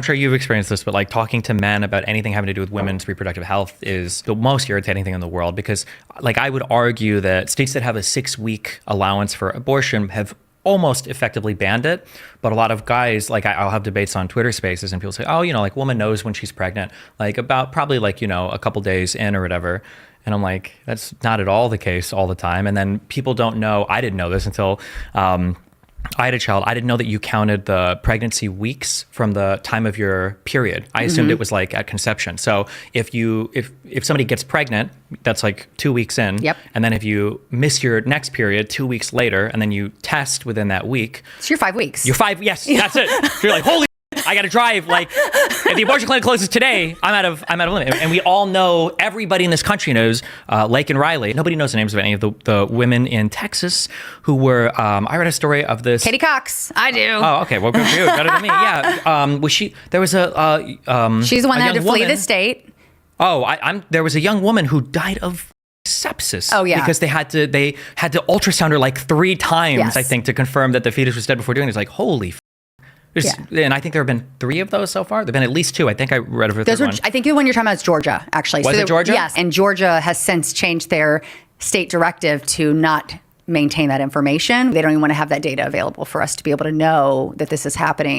I'm sure you've experienced this, but like talking to men about anything having to do with women's reproductive health is the most irritating thing in the world, because like I would argue that states that have a 6-week allowance for abortion have almost effectively banned it. But a lot of guys, like I'll have debates on Twitter Spaces and people say, oh, like woman knows when she's pregnant, like about probably like, a couple days in or whatever. And I'm like, that's not at all the case all the time. And then people don't know, I didn't know this until I had a child. I didn't know that you counted the pregnancy weeks from the time of your period. I assumed it was like at conception. So if somebody gets pregnant, that's like 2 weeks in. Yep. And then if you miss your next period 2 weeks later, and then you test within that week. So you're 5 weeks. You're 5. Yes, that's it. You're like, holy, I got to drive. Like, if the abortion clinic closes today, I'm out of limit. And we all know, everybody in this country knows Lake and Riley. Nobody knows the names of any of the women in Texas who were. I read a story of this. Katie Cox. I do. Oh, okay. Well, good for you. Better than me. Yeah. Was she? There was a. She's the one that had to flee the state. Oh, there was a young woman who died of sepsis. Oh, yeah. Because they had to ultrasound her like 3 times, Yes. I think, to confirm that the fetus was dead before doing it. It's like, holy. And I think there have been 3 of those so far. There've been at least 2. I think I read of a third one. I think the one you're talking about is Georgia, actually. Was it Georgia? Yes, and Georgia has since changed their state directive to not maintain that information. They don't even want to have that data available for us to be able to know that this is happening.